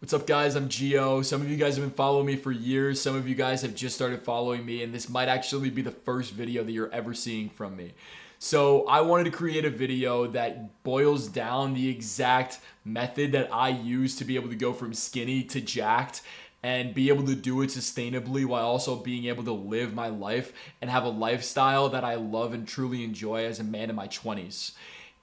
What's up, guys? I'm Geo. Some of you guys have been following me for years. Some of you guys have just started following me, and this might actually be the first video that you're ever seeing from me. So I wanted to create a video that boils down the exact method that I use to be able to go from skinny to jacked and be able to do it sustainably while also being able to live my life and have a lifestyle that I love and truly enjoy as a man in my 20s.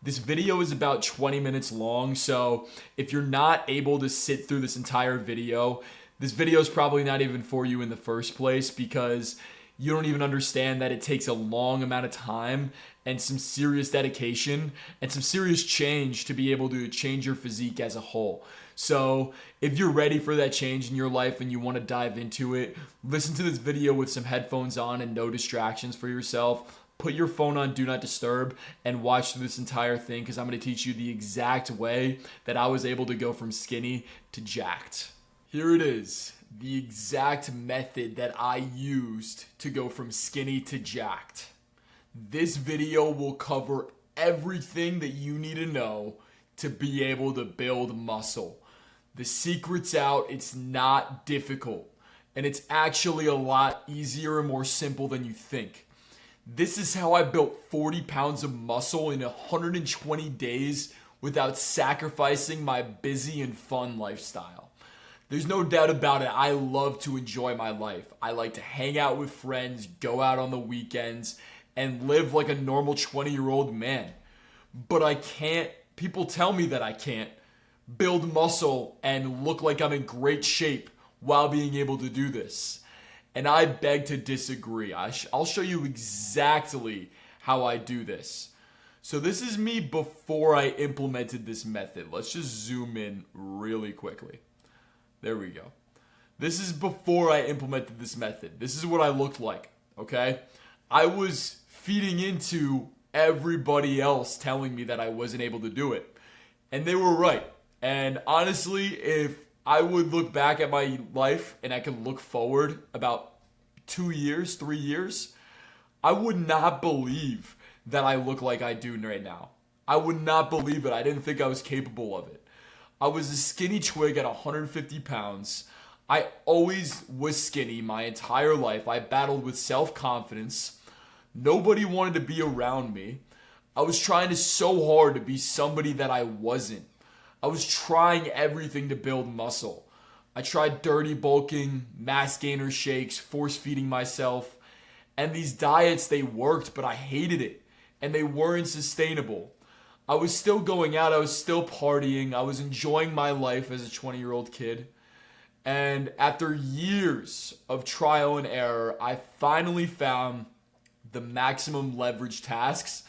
This video is about 20 minutes long, so if you're not able to sit through this entire video, this video is probably not even for you in the first place because you don't even understand that it takes a long amount of time and some serious dedication and some serious change to be able to change your physique as a whole. So if you're ready for that change in your life and you want to dive into it, listen to this video with some headphones on and no distractions for yourself. Put your phone on Do Not Disturb and watch through this entire thing because I'm going to teach you the exact way that I was able to go from skinny to jacked. Here it is, the exact method that I used to go from skinny to jacked. This video will cover everything that you need to know to be able to build muscle. The secret's out, it's not difficult, and it's actually a lot easier and more simple than you think. This is how I built 40 pounds of muscle in 120 days without sacrificing my busy and fun lifestyle. There's no doubt about it, I love to enjoy my life. I like to hang out with friends, go out on the weekends, and live like a normal 20-year-old man. But I can't, people tell me that I can't, build muscle and look like I'm in great shape while being able to do this. And I beg to disagree. I'll show you exactly how I do this. So this is me before I implemented this method. Let's just zoom in really quickly. There we go. This is before I implemented this method. This is what I looked like, okay? I was feeding into everybody else telling me that I wasn't able to do it. And they were right. And honestly, if I would look back at my life and I could look forward about 2 years, 3 years, I would not believe that I look like I do right now. I would not believe it. I didn't think I was capable of it. I was a skinny twig at 150 pounds. I always was skinny my entire life. I battled with self-confidence. Nobody wanted to be around me. I was trying so hard to be somebody that I wasn't. I was trying everything to build muscle. I tried dirty bulking, mass gainer shakes, force feeding myself. And these diets, they worked, but I hated it. And they weren't sustainable. I was still going out, I was still partying, I was enjoying my life as a 20-year-old kid. And after years of trial and error, I finally found the maximum leverage tasks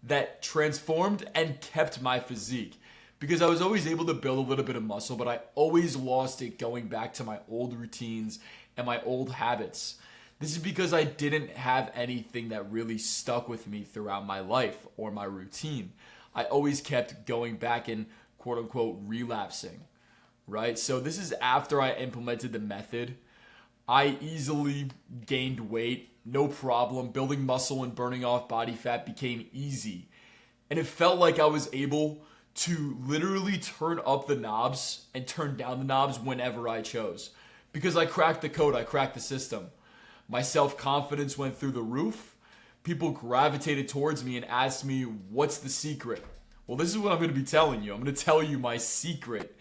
that transformed and kept my physique. Because I was always able to build a little bit of muscle, but I always lost it going back to my old routines and my old habits. This is because I didn't have anything that really stuck with me throughout my life or my routine. I always kept going back and quote unquote relapsing, right? So this is after I implemented the method. I easily gained weight, no problem. Building muscle and burning off body fat became easy. And it felt like I was able to literally turn up the knobs and turn down the knobs whenever I chose. Because I cracked the code, I cracked the system. My self-confidence went through the roof. People gravitated towards me and asked me, what's the secret? Well, this is what I'm going to be telling you. I'm going to tell you my secret.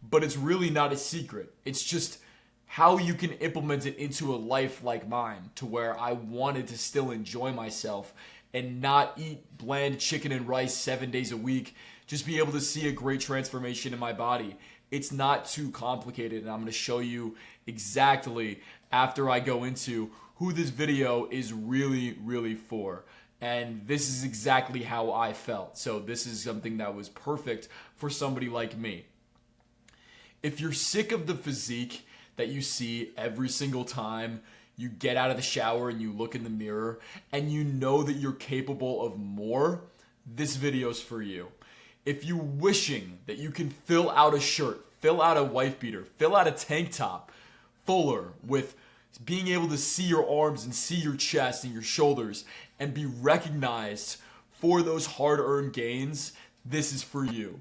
But it's really not a secret. It's just how you can implement it into a life like mine to where I wanted to still enjoy myself and not eat bland chicken and rice 7 days a week. Just be able to see a great transformation in my body. It's not too complicated, and I'm going to show you exactly after I go into who this video is really for. And this is exactly how I felt. So this is something that was perfect for somebody like me. If you're sick of the physique that you see every single time you get out of the shower and you look in the mirror and you know that you're capable of more, this video's for you. If you're wishing that you can fill out a shirt, fill out a wife beater, fill out a tank top fuller with being able to see your arms and see your chest and your shoulders and be recognized for those hard-earned gains, this is for you.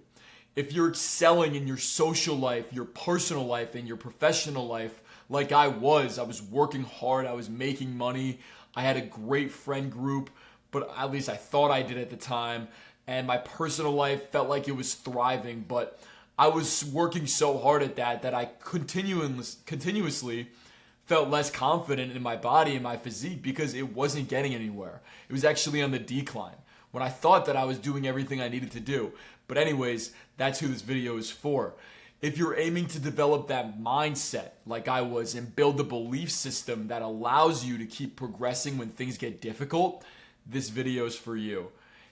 If you're excelling in your social life, your personal life, and your professional life, like I was working hard, I was making money, I had a great friend group, but at least I thought I did at the time, and my personal life felt like it was thriving, but I was working so hard at that I continuously felt less confident in my body and my physique because it wasn't getting anywhere. It was actually on the decline when I thought that I was doing everything I needed to do. But anyways, that's who this video is for. If you're aiming to develop that mindset like I was and build the belief system that allows you to keep progressing when things get difficult, this video is for you.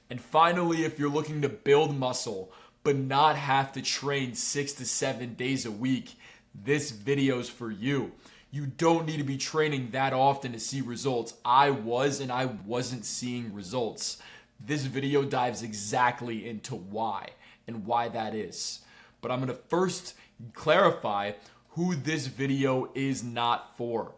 And finally, if you're looking to build muscle but not have to train 6 to 7 days a week, this video is for you. You don't need to be training that often to see results. I wasn't seeing results. This video dives exactly into why and why that is. But I'm going to first clarify who this video is not for.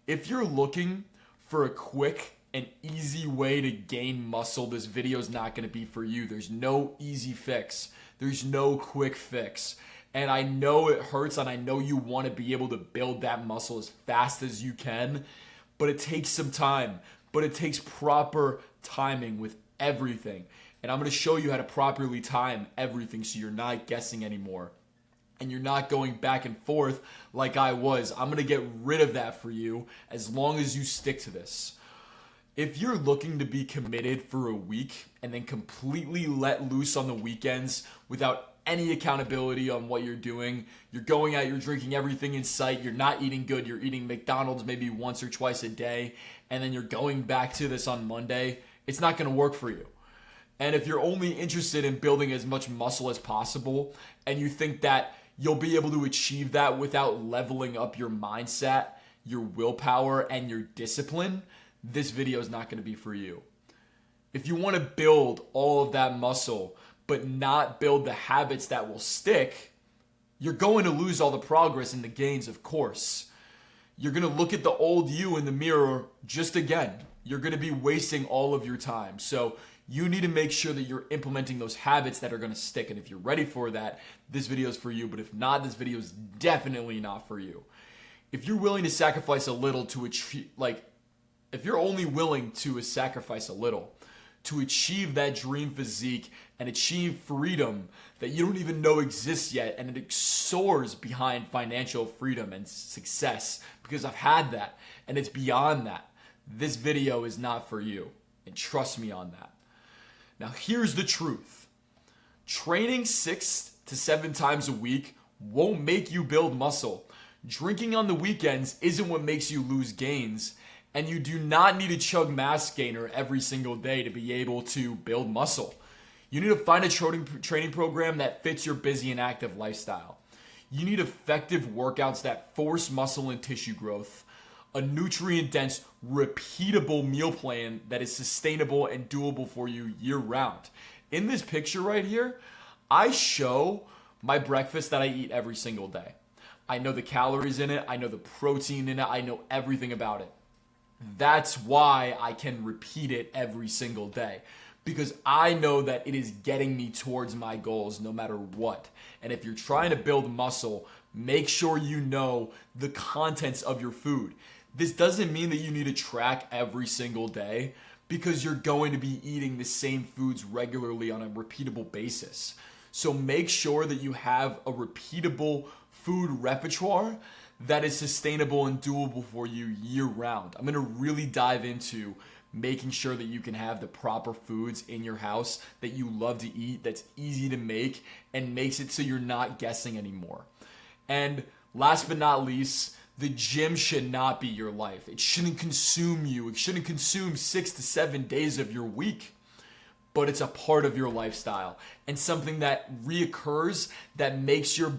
If you're looking for a quick and easy way to gain muscle, this video is not going to be for you. There's no easy fix. There's no quick fix. And I know it hurts, and I know you want to be able to build that muscle as fast as you can, but it takes some time. But it takes proper timing with everything. And I'm going to show you how to properly time everything so you're not guessing anymore. And you're not going back and forth like I was. I'm going to get rid of that for you as long as you stick to this. If you're looking to be committed for a week and then completely let loose on the weekends without any accountability on what you're doing, you're going out, you're drinking everything in sight, you're not eating good, you're eating McDonald's maybe once or twice a day, and then you're going back to this on Monday, it's not going to work for you. And if you're only interested in building as much muscle as possible and you think that you'll be able to achieve that without leveling up your mindset, your willpower, and your discipline, this video is not going to be for you. If you want to build all of that muscle but not build the habits that will stick, you're going to lose all the progress and the gains, of course. You're going to look at the old you in the mirror just again. You're going to be wasting all of your time. So you need to make sure that you're implementing those habits that are going to stick. And if you're ready for that, this video is for you. But if not, this video is definitely not for you. If you're willing to sacrifice a little to achieve, if you're only willing to sacrifice a little to achieve that dream physique and achieve freedom that you don't even know exists yet, and it soars behind financial freedom and success, because I've had that and it's beyond that, this video is not for you. And trust me on that. Now here's the truth. Training 6 to 7 times a week won't make you build muscle. Drinking on the weekends isn't what makes you lose gains. And you do not need to chug mass gainer every single day to be able to build muscle. You need to find a training program that fits your busy and active lifestyle. You need effective workouts that force muscle and tissue growth, a nutrient-dense, repeatable meal plan that is sustainable and doable for you year-round. In this picture right here, I show my breakfast that I eat every single day. I know the calories in it, I know the protein in it, I know everything about it. That's why I can repeat it every single day, because I know that it is getting me towards my goals no matter what. And if you're trying to build muscle, make sure you know the contents of your food. This doesn't mean that you need to track every single day, because you're going to be eating the same foods regularly on a repeatable basis. So make sure that you have a repeatable food repertoire that is sustainable and doable for you year round. I'm going to really dive into making sure that you can have the proper foods in your house that you love to eat, that's easy to make, and makes it so you're not guessing anymore. And last but not least, the gym should not be your life. It shouldn't consume you. It shouldn't consume 6 to 7 days of your week. But it's a part of your lifestyle and something that reoccurs, that makes your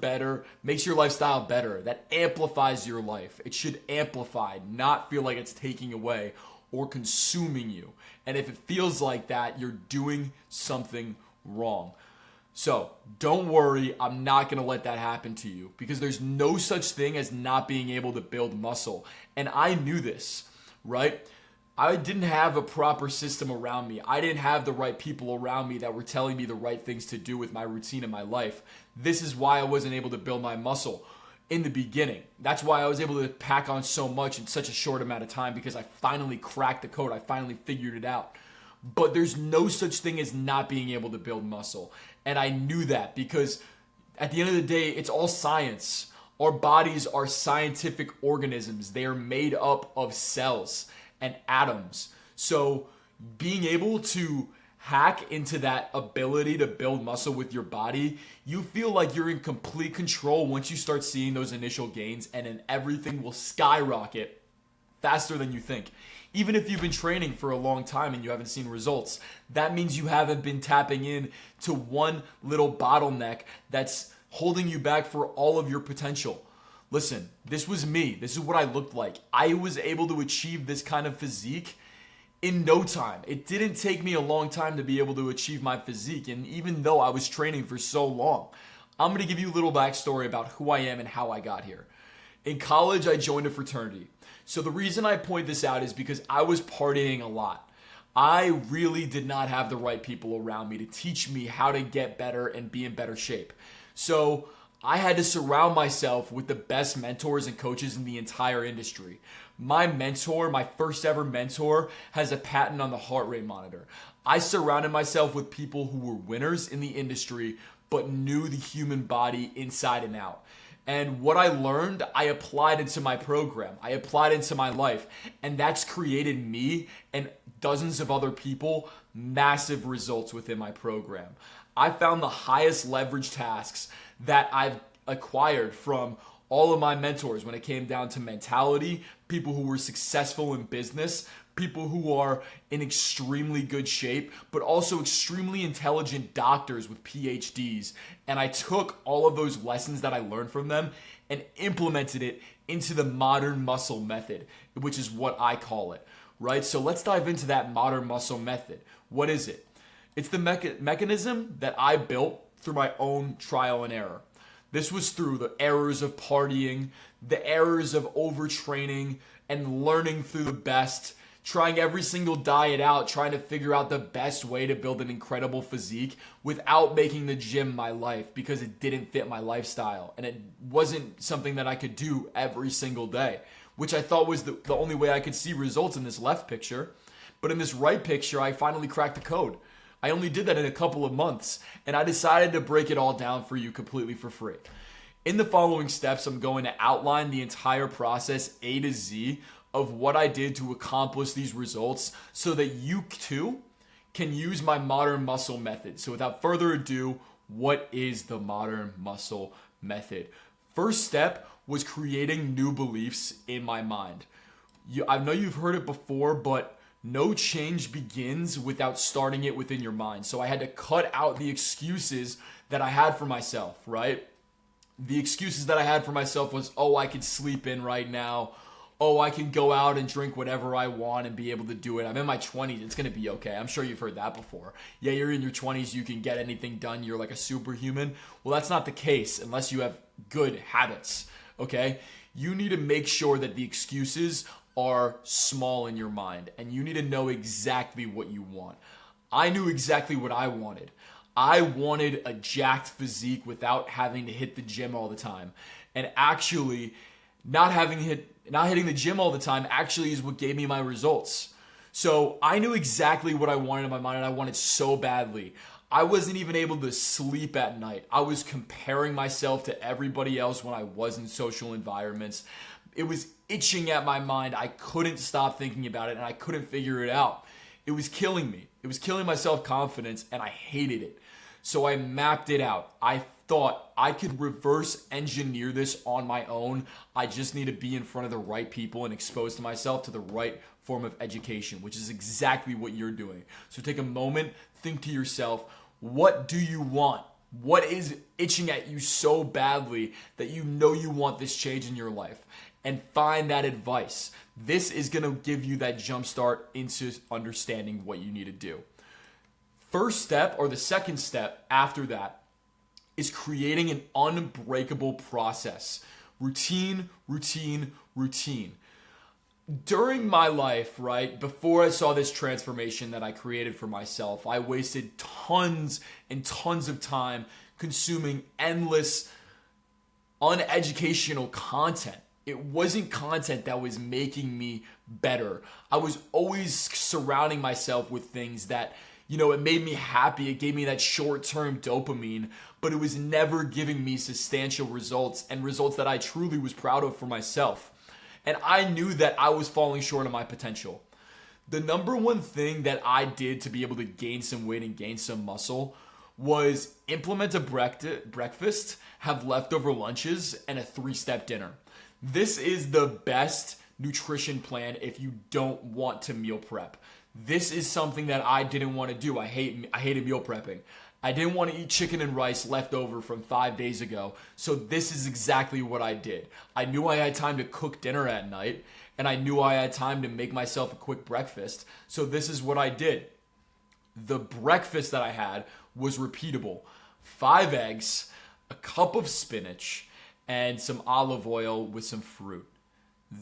lifestyle better, that amplifies your life. It should amplify, not feel like it's taking away or consuming you. And if it feels like that, you're doing something wrong. So don't worry, I'm not going to let that happen to you, because there's no such thing as not being able to build muscle. And I knew this, right? I didn't have a proper system around me. I didn't have the right people around me that were telling me the right things to do with my routine in my life. This is why I wasn't able to build my muscle in the beginning. That's why I was able to pack on so much in such a short amount of time, because I finally cracked the code. I finally figured it out. But there's no such thing as not being able to build muscle. And I knew that because at the end of the day, it's all science. Our bodies are scientific organisms. They are made up of cells and atoms. So being able to hack into that ability to build muscle with your body, you feel like you're in complete control once you start seeing those initial gains, and then everything will skyrocket faster than you think. Even if you've been training for a long time and you haven't seen results, that means you haven't been tapping in to one little bottleneck that's holding you back for all of your potential. Listen, this was me. This is what I looked like. I was able to achieve this kind of physique in no time. It didn't take me a long time to be able to achieve my physique, and even though I was training for so long. I'm going to give you a little backstory about who I am and how I got here. In college, I joined a fraternity. So the reason I point this out is because I was partying a lot. I really did not have the right people around me to teach me how to get better and be in better shape. So I had to surround myself with the best mentors and coaches in the entire industry. My mentor, my first ever mentor, has a patent on the heart rate monitor. I surrounded myself with people who were winners in the industry but knew the human body inside and out. And what I learned, I applied into my program. I applied into my life. And that's created me and dozens of other people massive results within my program. I found the highest leverage tasks that I've acquired from all of my mentors when it came down to mentality, people who were successful in business, people who are in extremely good shape, but also extremely intelligent doctors with PhDs. And I took all of those lessons that I learned from them and implemented it into the modern muscle method, which is what I call it, right? So let's dive into that modern muscle method. What is it? It's the mechanism that I built through my own trial and error. This was through the errors of partying, the errors of overtraining, and learning through the best, trying every single diet out, trying to figure out the best way to build an incredible physique without making the gym my life, because it didn't fit my lifestyle and it wasn't something that I could do every single day, which I thought was the only way I could see results in this left picture. But in this right picture, I finally cracked the code. I only did that in a couple of months, and I decided to break it all down for you completely for free. In the following steps, I'm going to outline the entire process A to Z of what I did to accomplish these results so that you too can use my modern muscle method. So without further ado, what is the modern muscle method? First step was creating new beliefs in my mind. I know you've heard it before, but no change begins without starting it within your mind. So I had to cut out the excuses that I had for myself, right? The excuses that I had for myself was, oh, I could sleep in right now. Oh, I can go out and drink whatever I want and be able to do it. I'm in my 20s. It's going to be okay. I'm sure you've heard that before. Yeah, you're in your 20s. You can get anything done. You're like a superhuman. Well, that's not the case unless you have good habits, okay? You need to make sure that the excuses are small in your mind, and you need to know exactly what you want. I knew exactly what I wanted. I wanted a jacked physique without having to hit the gym all the time. And actually, not hitting the gym all the time actually is what gave me my results. So I knew exactly what I wanted in my mind, and I wanted so badly. I wasn't even able to sleep at night. I was comparing myself to everybody else when I was in social environments. It was itching at my mind. I couldn't stop thinking about it, and I couldn't figure it out. It was killing me. It was killing my self-confidence, and I hated it. So I mapped it out. I thought I could reverse engineer this on my own. I just need to be in front of the right people and expose myself to the right form of education, which is exactly what you're doing. So take a moment, think to yourself, what do you want? What is itching at you so badly that you know you want this change in your life? And find that advice. This is going to give you that jump start into understanding what you need to do. First step, or the second step after that, is creating an unbreakable process. Routine, routine, routine. during my life, right, before I saw this transformation that I created for myself, I wasted tons and tons of time consuming endless, uneducational content. It wasn't content that was making me better. I was always surrounding myself with things that, it made me happy. It gave me that short-term dopamine, but it was never giving me substantial results and results that I truly was proud of for myself. And I knew that I was falling short of my potential. The number one thing that I did to be able to gain some weight and gain some muscle was implement a breakfast, have leftover lunches, and a 3-step dinner. This is the best nutrition plan if you don't want to meal prep. This is something that I didn't want to do. I hated meal prepping. I didn't want to eat chicken and rice left over from 5 days ago. So this is exactly what I did. I knew I had time to cook dinner at night, and I knew I had time to make myself a quick breakfast. So this is what I did. The breakfast that I had was repeatable. 5 eggs, a cup of spinach, and some olive oil with some fruit.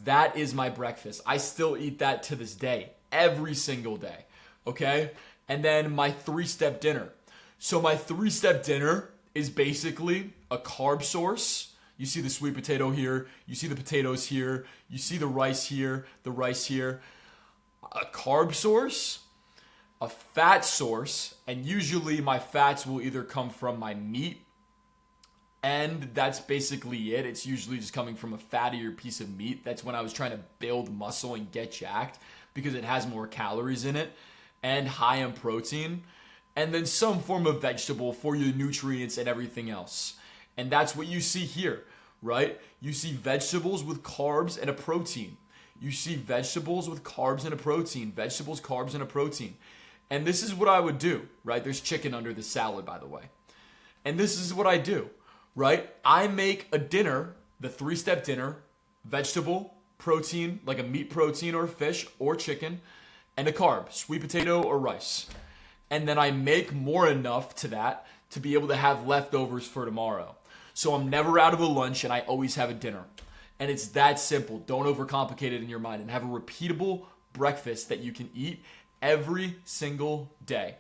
That is my breakfast. I still eat that to this day, every single day, okay? And then my 3-step dinner. So my 3-step dinner is basically a carb source. You see the sweet potato here, you see the potatoes here, you see the rice here, a carb source, a fat source, and usually my fats will either come from my meat, and that's basically it. It's usually just coming from a fattier piece of meat. That's when I was trying to build muscle and get jacked because it has more calories in it and high in protein. And then some form of vegetable for your nutrients and everything else. And that's what you see here, right? You see vegetables with carbs and a protein. You see vegetables with carbs and a protein. Vegetables, carbs, and a protein. And this is what I would do, right? There's chicken under the salad, by the way. And this is what I do, right? I make a dinner, the 3-step dinner, vegetable, protein, like a meat protein or fish or chicken, and a carb, sweet potato or rice. And then I make more enough to that to be able to have leftovers for tomorrow. So I'm never out of a lunch and I always have a dinner. And it's that simple. Don't overcomplicate it in your mind and have a repeatable breakfast that you can eat every single day.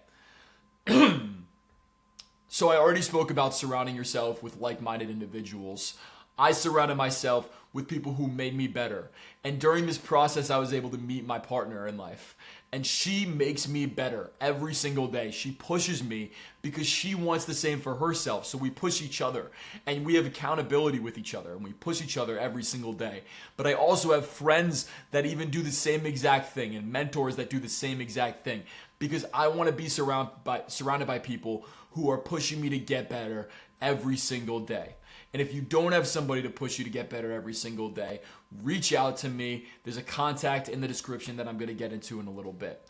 So I already spoke about surrounding yourself with like-minded individuals. I surrounded myself with people who made me better. And during this process, I was able to meet my partner in life. And she makes me better every single day. She pushes me because she wants the same for herself. So we push each other and we have accountability with each other and we push each other every single day. But I also have friends that even do the same exact thing and mentors that do the same exact thing because I want to be surrounded by people who are pushing me to get better every single day. And if you don't have somebody to push you to get better every single day, reach out to me. There's a contact in the description that I'm going to get into in a little bit.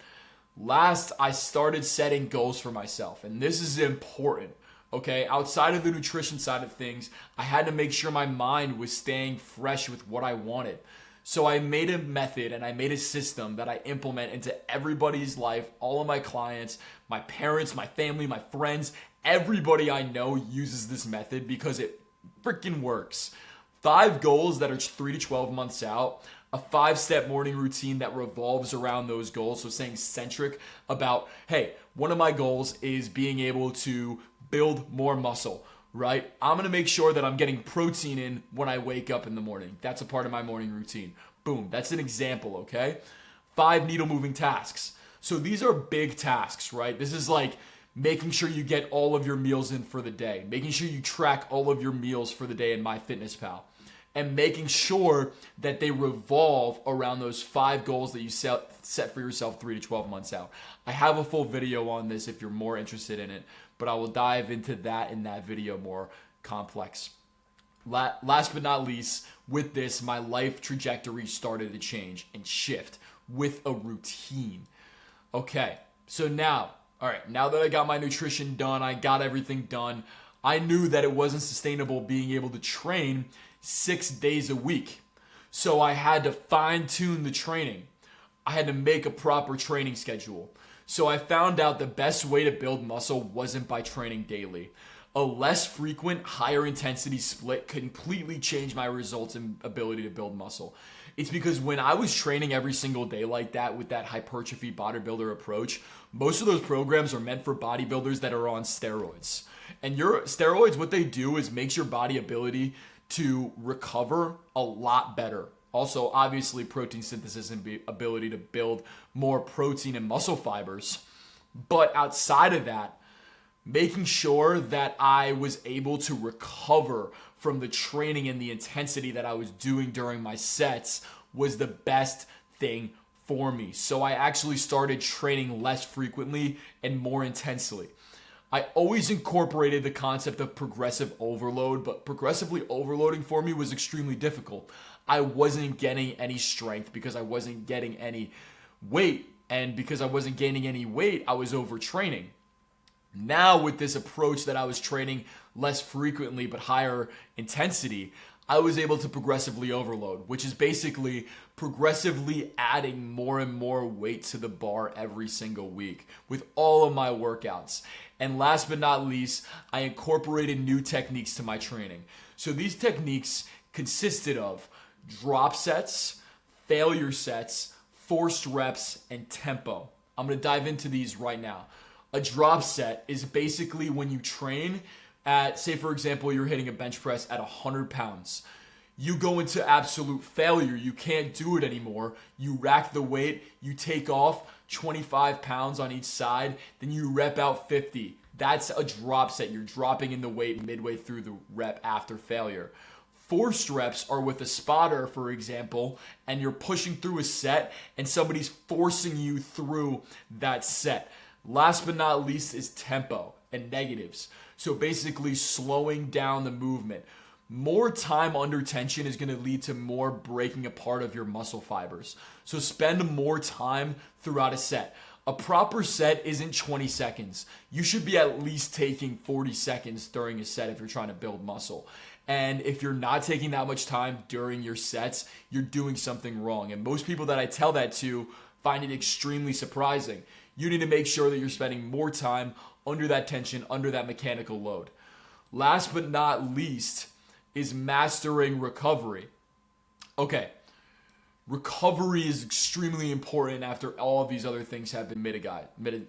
Last, I started setting goals for myself, and this is important. Okay, outside of the nutrition side of things, I had to make sure my mind was staying fresh with what I wanted. So I made a method and I made a system that I implement into everybody's life, all of my clients, my parents, my family, my friends, everybody I know uses this method because it freaking works. 5 goals that are 3 to 12 months out, a 5-step morning routine that revolves around those goals. So staying centric about, hey, one of my goals is being able to build more muscle, right? I'm going to make sure that I'm getting protein in when I wake up in the morning. That's a part of my morning routine. Boom. That's an example, okay? 5 needle moving tasks. So these are big tasks, right? This is like making sure you get all of your meals in for the day, making sure you track all of your meals for the day in MyFitnessPal, and making sure that they revolve around those 5 goals that you set for yourself 3 to 12 months out. I have a full video on this if you're more interested in it, but I will dive into that in that video more complex. Last but not least, with this, my life trajectory started to change and shift with a routine. Okay, so now that I got my nutrition done, I got everything done, I knew that it wasn't sustainable being able to train 6 days a week. So I had to fine-tune the training. I had to make a proper training schedule. So I found out the best way to build muscle wasn't by training daily. A less frequent, higher intensity split completely changed my results and ability to build muscle. It's because when I was training every single day like that with that hypertrophy bodybuilder approach, most of those programs are meant for bodybuilders that are on steroids. And your steroids, what they do is makes your body ability to recover a lot better. Also, obviously, protein synthesis and ability to build more protein and muscle fibers. But outside of that, making sure that I was able to recover from the training and the intensity that I was doing during my sets was the best thing for me. So I actually started training less frequently and more intensely. I always incorporated the concept of progressive overload, but progressively overloading for me was extremely difficult. I wasn't getting any strength because I wasn't getting any weight, and because I wasn't gaining any weight, I was overtraining. Now with this approach that I was training less frequently but higher intensity, I was able to progressively overload, which is basically progressively adding more and more weight to the bar every single week with all of my workouts. And last but not least, I incorporated new techniques to my training. So these techniques consisted of drop sets, failure sets, forced reps, and tempo. I'm going to dive into these right now. A drop set is basically when you train at, say for example, you're hitting a bench press at 100 pounds. You go into absolute failure. You can't do it anymore. You rack the weight, you take off 25 pounds on each side, then you rep out 50. That's a drop set. You're dropping in the weight midway through the rep after failure. Forced reps are with a spotter, for example, and you're pushing through a set and somebody's forcing you through that set. Last but not least is tempo and negatives. So basically slowing down the movement. More time under tension is going to lead to more breaking apart of your muscle fibers. So spend more time throughout a set. A proper set isn't 20 seconds. You should be at least taking 40 seconds during a set if you're trying to build muscle. And if you're not taking that much time during your sets, you're doing something wrong. And most people that I tell that to find it extremely surprising. You need to make sure that you're spending more time under that tension, under that mechanical load. Last but not least is mastering recovery. Okay, recovery is extremely important after all of these other things have been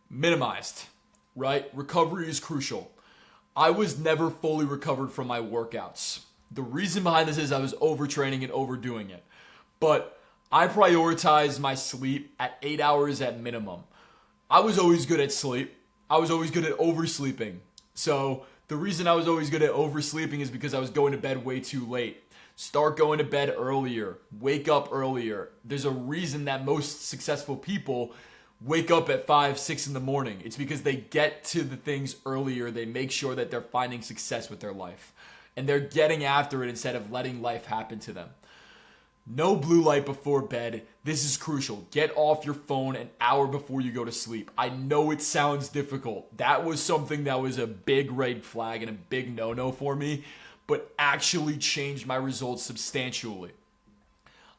minimized, right? Recovery is crucial. I was never fully recovered from my workouts. The reason behind this is I was overtraining and overdoing it. But I prioritize my sleep at 8 hours at minimum. I was always good at sleep. I was always good at oversleeping. So the reason I was always good at oversleeping is because I was going to bed way too late. Start going to bed earlier. Wake up earlier. There's a reason that most successful people wake up at 5, 6 in the morning. It's because they get to the things earlier. They make sure that they're finding success with their life. And they're getting after it instead of letting life happen to them. No blue light before bed. This is crucial. Get off your phone an hour before you go to sleep. I know it sounds difficult. That was something that was a big red flag and a big no-no for me, but actually changed my results substantially.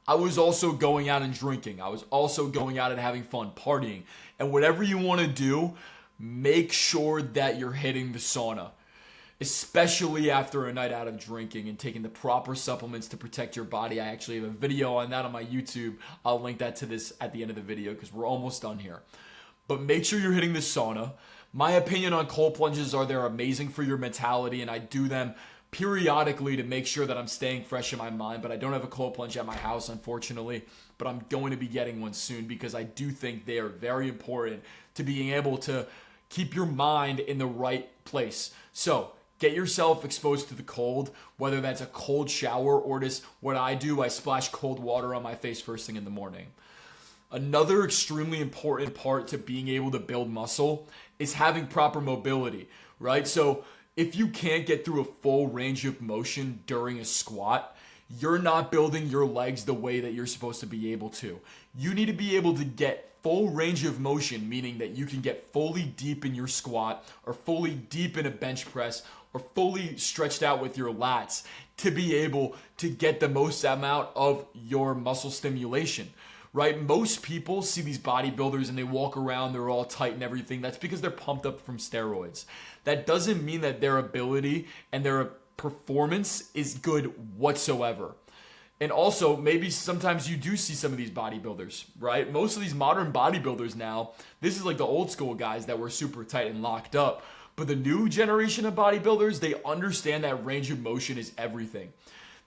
I was also going out and drinking. I was also going out and having fun, partying. And whatever you want to do, make sure that you're hitting the sauna. Especially after a night out of drinking and taking the proper supplements to protect your body. I actually have a video on that on my YouTube. I'll link that to this at the end of the video because we're almost done here. But make sure you're hitting the sauna. My opinion on cold plunges are they're amazing for your mentality, and I do them periodically to make sure that I'm staying fresh in my mind. But I don't have a cold plunge at my house, unfortunately. But I'm going to be getting one soon because I do think they are very important to being able to keep your mind in the right place. So get yourself exposed to the cold, whether that's a cold shower or just what I do, I splash cold water on my face first thing in the morning. Another extremely important part to being able to build muscle is having proper mobility, right? So if you can't get through a full range of motion during a squat, you're not building your legs the way that you're supposed to be able to. You need to be able to get full range of motion, meaning that you can get fully deep in your squat or fully deep in a bench press or fully stretched out with your lats to be able to get the most amount of your muscle stimulation, right? Most people see these bodybuilders and they walk around, they're all tight and everything. That's because they're pumped up from steroids. That doesn't mean that their ability and their performance is good whatsoever. And also, maybe sometimes you do see some of these bodybuilders, right? Most of these modern bodybuilders now, this is like the old school guys that were super tight and locked up. But the new generation of bodybuilders, they understand that range of motion is everything.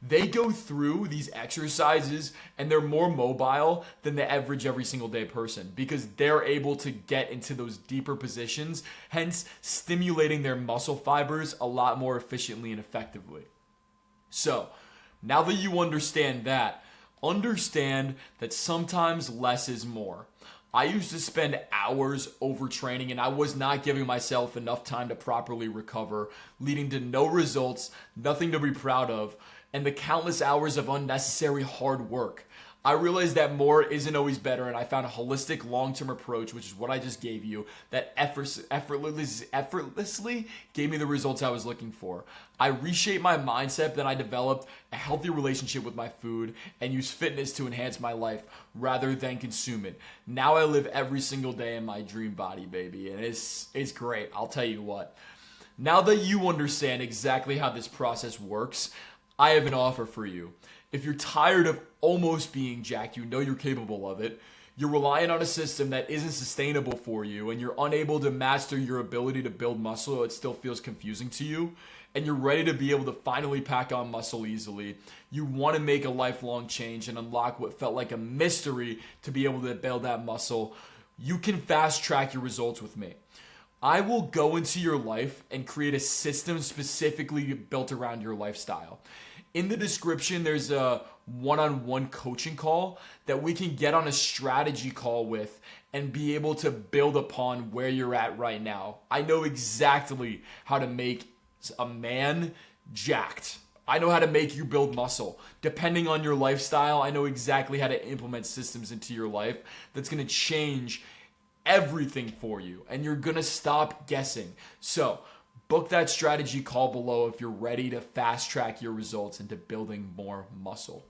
They go through these exercises and they're more mobile than the average every single day person because they're able to get into those deeper positions, hence stimulating their muscle fibers a lot more efficiently and effectively. So, now that you understand that sometimes less is more. I used to spend hours overtraining and I was not giving myself enough time to properly recover, leading to no results, nothing to be proud of, and the countless hours of unnecessary hard work. I realized that more isn't always better, and I found a holistic long-term approach, which is what I just gave you, that effortlessly gave me the results I was looking for. I reshaped my mindset, then I developed a healthy relationship with my food and used fitness to enhance my life rather than consume it. Now I live every single day in my dream body, baby, and it's great. I'll tell you what. Now that you understand exactly how this process works, I have an offer for you. If you're tired of almost being jacked, you know you're capable of it, you're relying on a system that isn't sustainable for you, and you're unable to master your ability to build muscle, it still feels confusing to you, and you're ready to be able to finally pack on muscle easily, you want to make a lifelong change and unlock what felt like a mystery to be able to build that muscle, you can fast track your results with me. I will go into your life and create a system specifically built around your lifestyle. In the description, there's a one-on-one coaching call that we can get on a strategy call with and be able to build upon where you're at right now. I know exactly how to make a man jacked. I know how to make you build muscle. Depending on your lifestyle, I know exactly how to implement systems into your life that's going to change everything for you, and you're going to stop guessing. So, book that strategy call below if you're ready to fast track your results into building more muscle.